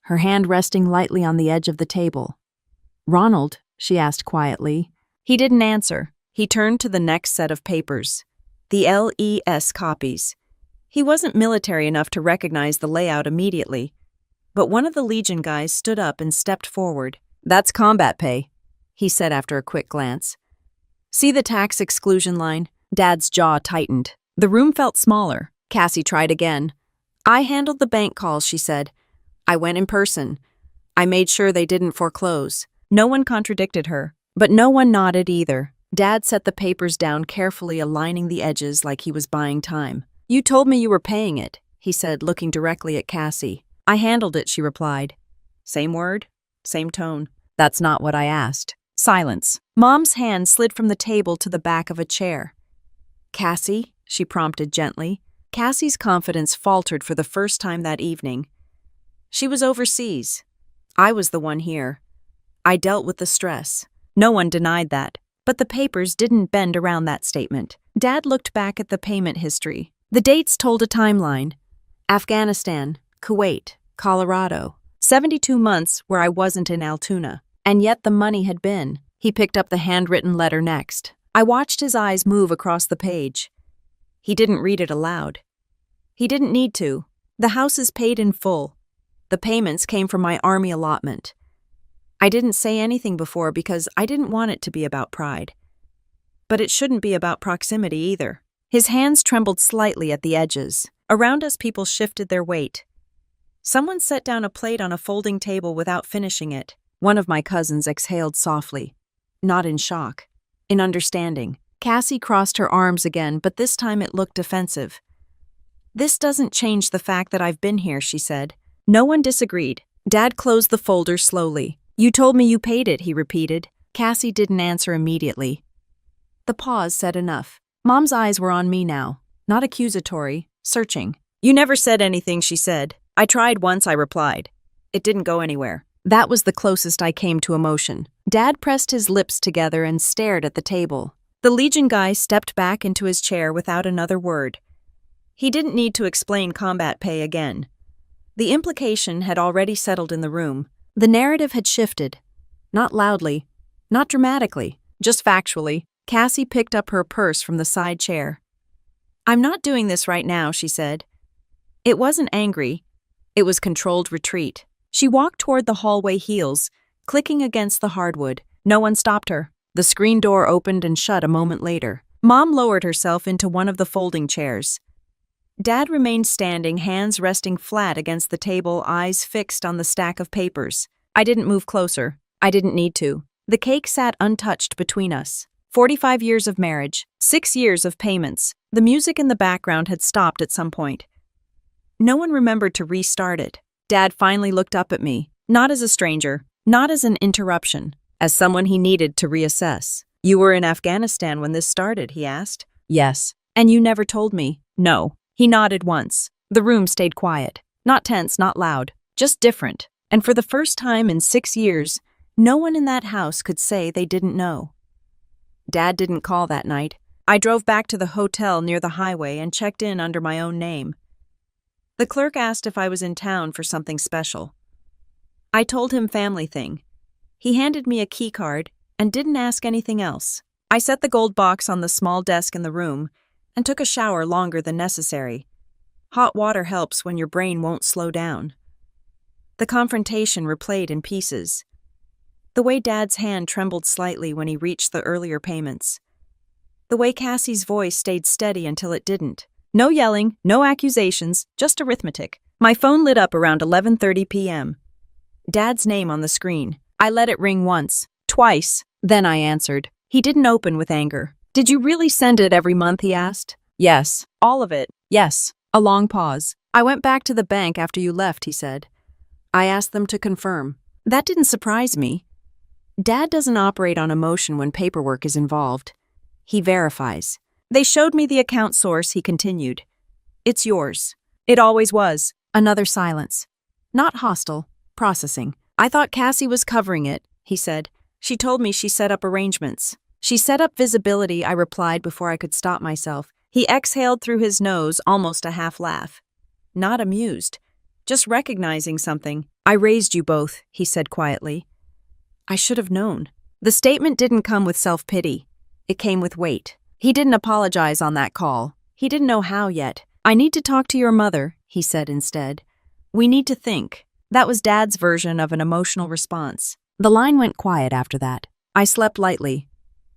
her hand resting lightly on the edge of the table. Ronald, she asked quietly. He didn't answer. He turned to the next set of papers. The LES copies. He wasn't military enough to recognize the layout immediately, but one of the Legion guys stood up and stepped forward. That's combat pay, he said after a quick glance. See the tax exclusion line? Dad's jaw tightened. The room felt smaller. Cassie tried again. I handled the bank calls, she said. I went in person. I made sure they didn't foreclose. No one contradicted her, but no one nodded either. Dad set the papers down carefully, aligning the edges like he was buying time. You told me you were paying it, he said, looking directly at Cassie. I handled it, she replied. Same word, same tone. That's not what I asked. Silence. Mom's hand slid from the table to the back of a chair. Cassie, she prompted gently. Cassie's confidence faltered for the first time that evening. She was overseas. I was the one here. I dealt with the stress. No one denied that. But the papers didn't bend around that statement. Dad looked back at the payment history. The dates told a timeline. Afghanistan, Kuwait, Colorado. 72 months where I wasn't in Altoona. And yet the money had been. He picked up the handwritten letter next. I watched his eyes move across the page. He didn't read it aloud. He didn't need to. The house is paid in full. The payments came from my Army allotment. I didn't say anything before because I didn't want it to be about pride. But it shouldn't be about proximity either. His hands trembled slightly at the edges. Around us, people shifted their weight. Someone set down a plate on a folding table without finishing it. One of my cousins exhaled softly. Not in shock. In understanding. Cassie crossed her arms again, but this time it looked defensive. This doesn't change the fact that I've been here, she said. No one disagreed. Dad closed the folder slowly. You told me you paid it, he repeated. Cassie didn't answer immediately. The pause said enough. Mom's eyes were on me now. Not accusatory, searching. You never said anything, she said. I tried once, I replied. It didn't go anywhere. That was the closest I came to emotion. Dad pressed his lips together and stared at the table. The Legion guy stepped back into his chair without another word. He didn't need to explain combat pay again. The implication had already settled in the room. The narrative had shifted. Not loudly, not dramatically, just factually. Cassie picked up her purse from the side chair. I'm not doing this right now, she said. It wasn't angry. It was controlled retreat. She walked toward the hallway heels, clicking against the hardwood. No one stopped her. The screen door opened and shut a moment later. Mom lowered herself into one of the folding chairs. Dad remained standing, hands resting flat against the table, eyes fixed on the stack of papers. I didn't move closer. I didn't need to. The cake sat untouched between us. 45 years of marriage, 6 years of payments. The music in the background had stopped at some point. No one remembered to restart it. Dad finally looked up at me, not as a stranger, not as an interruption, as someone he needed to reassess. You were in Afghanistan when this started, he asked. Yes. And you never told me. No. He nodded once. The room stayed quiet. Not tense, not loud, just different. And for the first time in 6 years, no one in that house could say they didn't know. Dad didn't call that night. I drove back to the hotel near the highway and checked in under my own name. The clerk asked if I was in town for something special. I told him family thing. He handed me a key card and didn't ask anything else. I set the gold box on the small desk in the room and took a shower longer than necessary. Hot water helps when your brain won't slow down. The confrontation replayed in pieces. The way Dad's hand trembled slightly when he reached the earlier payments. The way Cassie's voice stayed steady until it didn't. No yelling, no accusations, just arithmetic. My phone lit up around 11:30 p.m. Dad's name on the screen. I let it ring once, twice, then I answered. He didn't open with anger. Did you really send it every month, he asked. Yes. All of it. Yes. A long pause. I went back to the bank after you left, he said. I asked them to confirm. That didn't surprise me. Dad doesn't operate on emotion when paperwork is involved. He verifies. They showed me the account source, he continued. It's yours. It always was. Another silence. Not hostile. Processing. I thought Cassie was covering it, he said. She told me she set up arrangements. She set up visibility, I replied before I could stop myself. He exhaled through his nose, almost a half laugh. Not amused. Just recognizing something. I raised you both, he said quietly. I should have known. The statement didn't come with self-pity. It came with weight. He didn't apologize on that call. He didn't know how yet. I need to talk to your mother, he said instead. We need to think. That was Dad's version of an emotional response. The line went quiet after that. I slept lightly.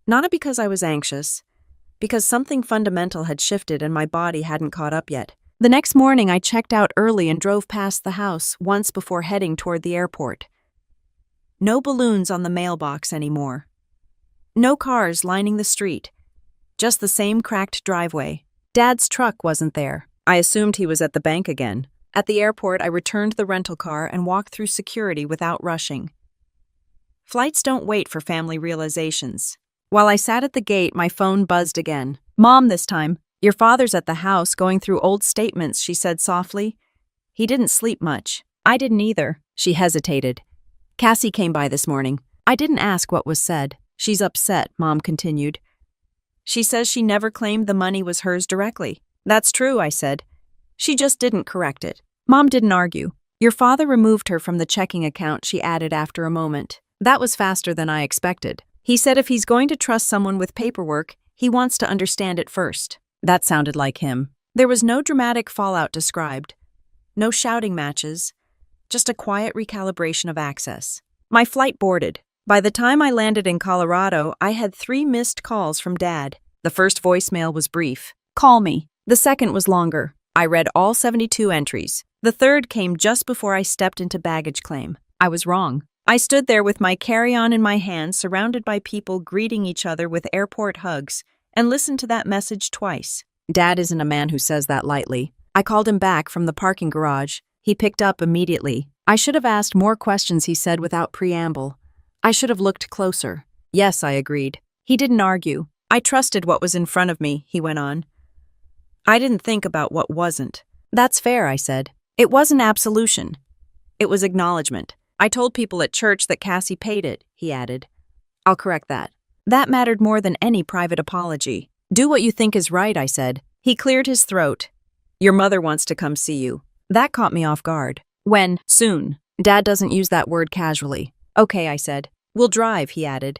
Not because I was anxious, because something fundamental had shifted and my body hadn't caught up yet. The next morning, I checked out early and drove past the house once before heading toward the airport. No balloons on the mailbox anymore. No cars lining the street. Just the same cracked driveway. Dad's truck wasn't there. I assumed he was at the bank again. At the airport, I returned the rental car and walked through security without rushing. Flights don't wait for family realizations. While I sat at the gate, my phone buzzed again. Mom this time. Your father's at the house going through old statements, she said softly. He didn't sleep much. I didn't either. She hesitated. Cassie came by this morning. I didn't ask what was said. She's upset, Mom continued. She says she never claimed the money was hers directly. That's true, I said. She just didn't correct it. Mom didn't argue. Your father removed her from the checking account, she added after a moment. That was faster than I expected. He said if he's going to trust someone with paperwork, he wants to understand it first. That sounded like him. There was no dramatic fallout described. No shouting matches. Just a quiet recalibration of access. My flight boarded. By the time I landed in Colorado, I had 3 missed calls from Dad. The first voicemail was brief. Call me. The second was longer. I read all 72 entries. The third came just before I stepped into baggage claim. I was wrong. I stood there with my carry-on in my hand, surrounded by people greeting each other with airport hugs, and listened to that message twice. Dad isn't a man who says that lightly. I called him back from the parking garage. He picked up immediately. I should have asked more questions, he said without preamble. I should have looked closer. Yes, I agreed. He didn't argue. I trusted what was in front of me, he went on. I didn't think about what wasn't. That's fair, I said. It wasn't absolution. It was acknowledgement. I told people at church that Cassie paid it, he added. I'll correct that. That mattered more than any private apology. Do what you think is right, I said. He cleared his throat. Your mother wants to come see you. That caught me off guard. When? Soon. Dad doesn't use that word casually. Okay, I said. We'll drive, he added.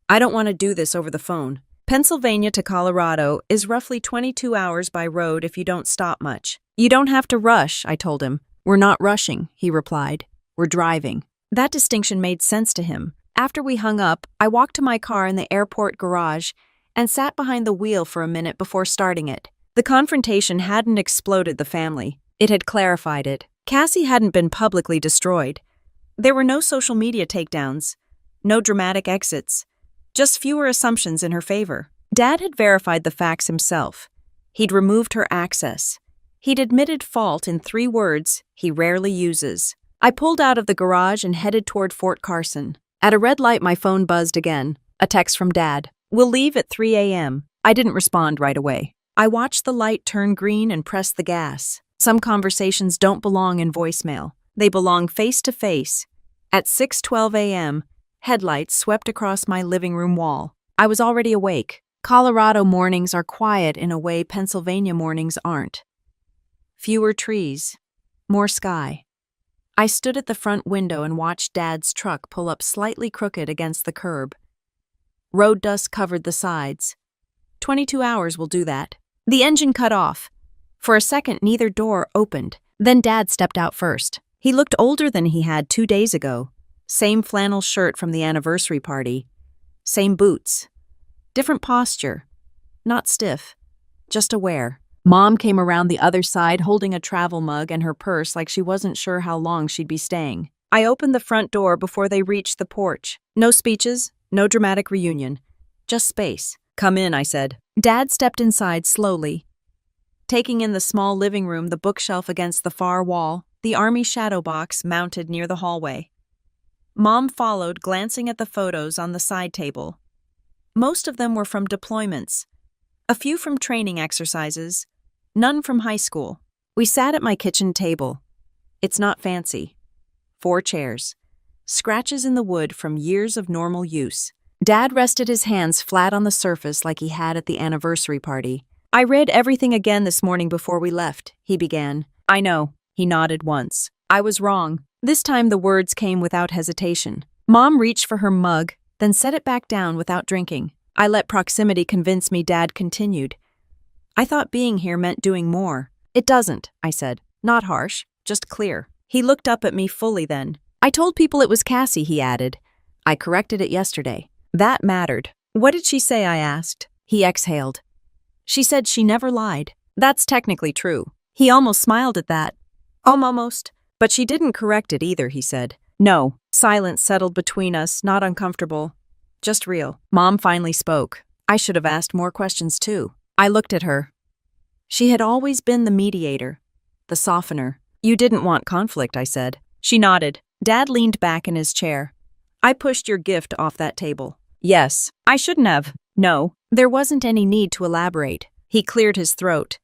I don't want to do this over the phone. Pennsylvania to Colorado is roughly 22 hours by road if you don't stop much. You don't have to rush, I told him. We're not rushing, he replied. We're driving. That distinction made sense to him. After we hung up, I walked to my car in the airport garage and sat behind the wheel for a minute before starting it. The confrontation hadn't exploded the family. It had clarified it. Cassie hadn't been publicly destroyed. There were no social media takedowns, no dramatic exits, just fewer assumptions in her favor. Dad had verified the facts himself. He'd removed her access. He'd admitted fault in 3 words he rarely uses. I pulled out of the garage and headed toward Fort Carson. At a red light, my phone buzzed again. A text from Dad. We'll leave at 3 a.m. I didn't respond right away. I watched the light turn green and pressed the gas. Some conversations don't belong in voicemail. They belong face to face. At 6:12 a.m., headlights swept across my living room wall. I was already awake. Colorado mornings are quiet in a way Pennsylvania mornings aren't. Fewer trees. More sky. I stood at the front window and watched Dad's truck pull up slightly crooked against the curb. Road dust covered the sides. 22 hours will do that. The engine cut off. For a second, neither door opened. Then Dad stepped out first. He looked older than he had 2 days ago. Same flannel shirt from the anniversary party. Same boots. Different posture. Not stiff. Just aware. Mom came around the other side holding a travel mug and her purse like she wasn't sure how long she'd be staying. I opened the front door before they reached the porch. No speeches, no dramatic reunion. Just space. Come in, I said. Dad stepped inside slowly, taking in the small living room, the bookshelf against the far wall, the army shadow box mounted near the hallway. Mom followed, glancing at the photos on the side table. Most of them were from deployments. A few from training exercises, none from high school. We sat at my kitchen table. It's not fancy. 4 chairs. Scratches in the wood from years of normal use. Dad rested his hands flat on the surface like he had at the anniversary party. I read everything again this morning before we left, he began. I know, he nodded once. I was wrong. This time the words came without hesitation. Mom reached for her mug, then set it back down without drinking. I let proximity convince me, Dad continued. I thought being here meant doing more. It doesn't, I said. Not harsh, just clear. He looked up at me fully then. I told people it was Cassie, he added. I corrected it yesterday. That mattered. What did she say, I asked. He exhaled. She said she never lied. That's technically true. He almost smiled at that. Almost. But she didn't correct it either, he said. No. Silence settled between us, not uncomfortable. Just real. Mom finally spoke. I should have asked more questions too. I looked at her. She had always been the mediator, the softener. You didn't want conflict, I said. She nodded. Dad leaned back in his chair. I pushed your gift off that table. Yes. I shouldn't have. No. There wasn't any need to elaborate. He cleared his throat.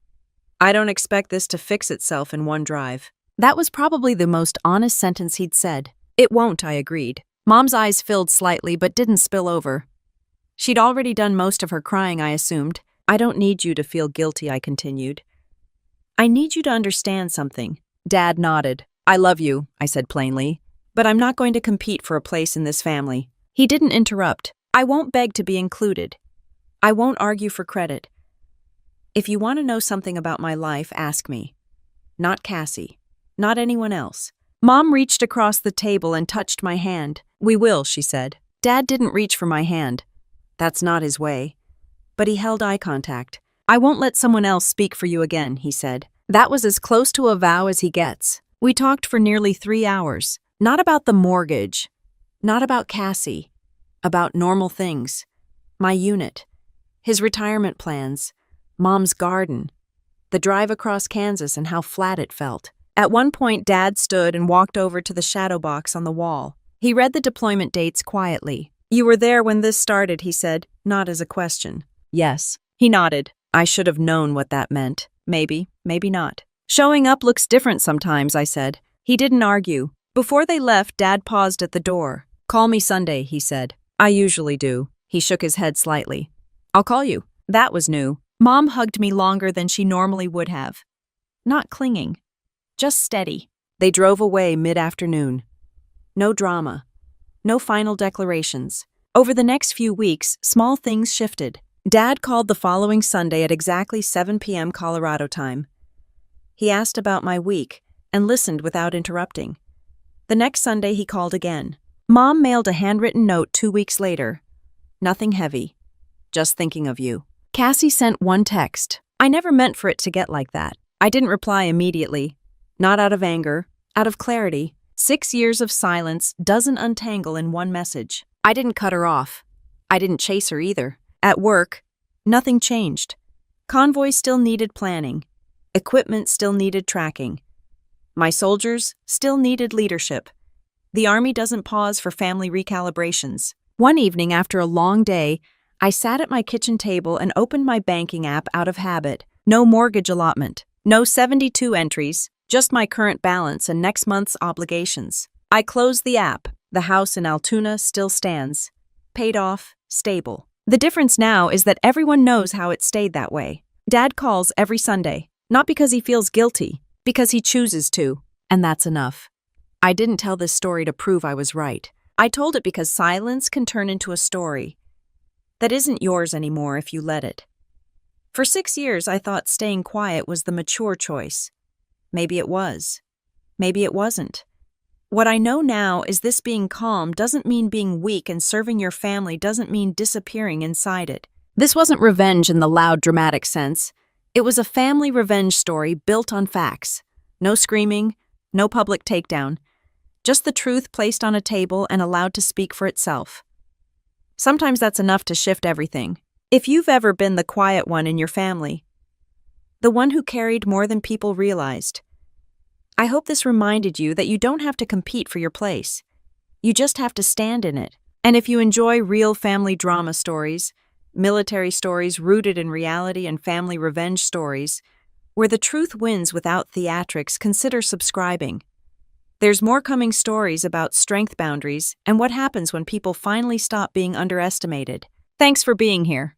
I don't expect this to fix itself in one drive. That was probably the most honest sentence he'd said. It won't, I agreed. Mom's eyes filled slightly but didn't spill over. She'd already done most of her crying, I assumed. I don't need you to feel guilty, I continued. I need you to understand something. Dad nodded. I love you, I said plainly, but I'm not going to compete for a place in this family. He didn't interrupt. I won't beg to be included. I won't argue for credit. If you want to know something about my life, ask me. Not Cassie. Not anyone else. Mom reached across the table and touched my hand. We will, she said. Dad didn't reach for my hand. That's not his way. But he held eye contact. I won't let someone else speak for you again, he said. That was as close to a vow as he gets. We talked for nearly 3 hours. Not about the mortgage. Not about Cassie. About normal things. My unit. His retirement plans. Mom's garden. The drive across Kansas and how flat it felt. At one point, Dad stood and walked over to the shadow box on the wall. He read the deployment dates quietly. You were there when this started, he said, not as a question. Yes. He nodded. I should have known what that meant. Maybe, maybe not. Showing up looks different sometimes, I said. He didn't argue. Before they left, Dad paused at the door. Call me Sunday, he said. I usually do. He shook his head slightly. I'll call you. That was new. Mom hugged me longer than she normally would have. Not clinging. Just steady. They drove away mid-afternoon. No drama. No final declarations. Over the next few weeks, small things shifted. Dad called the following Sunday at exactly 7 p.m. Colorado time. He asked about my week and listened without interrupting. The next Sunday he called again. Mom mailed a handwritten note 2 weeks later. Nothing heavy. Just thinking of you. Cassie sent one text. I never meant for it to get like that. I didn't reply immediately. Not out of anger, out of clarity. 6 years of silence doesn't untangle in one message. I didn't cut her off. I didn't chase her either. At work, nothing changed. Convoy still needed planning. Equipment still needed tracking. My soldiers still needed leadership. The Army doesn't pause for family recalibrations. One evening after a long day, I sat at my kitchen table and opened my banking app out of habit. No mortgage allotment. No 72 entries. Just my current balance and next month's obligations. I closed the app. The house in Altoona still stands. Paid off, stable. The difference now is that everyone knows how it stayed that way. Dad calls every Sunday. Not because he feels guilty, because he chooses to. And that's enough. I didn't tell this story to prove I was right. I told it because silence can turn into a story that isn't yours anymore if you let it. For 6 years, I thought staying quiet was the mature choice. Maybe it was. Maybe it wasn't. What I know now is this being calm doesn't mean being weak, and serving your family doesn't mean disappearing inside it. This wasn't revenge in the loud, dramatic sense. It was a family revenge story built on facts. No screaming, no public takedown. Just the truth placed on a table and allowed to speak for itself. Sometimes that's enough to shift everything. If you've ever been the quiet one in your family, the one who carried more than people realized, I hope this reminded you that you don't have to compete for your place. You just have to stand in it. And if you enjoy real family drama stories, military stories rooted in reality, and family revenge stories, where the truth wins without theatrics, consider subscribing. There's more coming. Stories about strength boundaries and what happens when people finally stop being underestimated. Thanks for being here.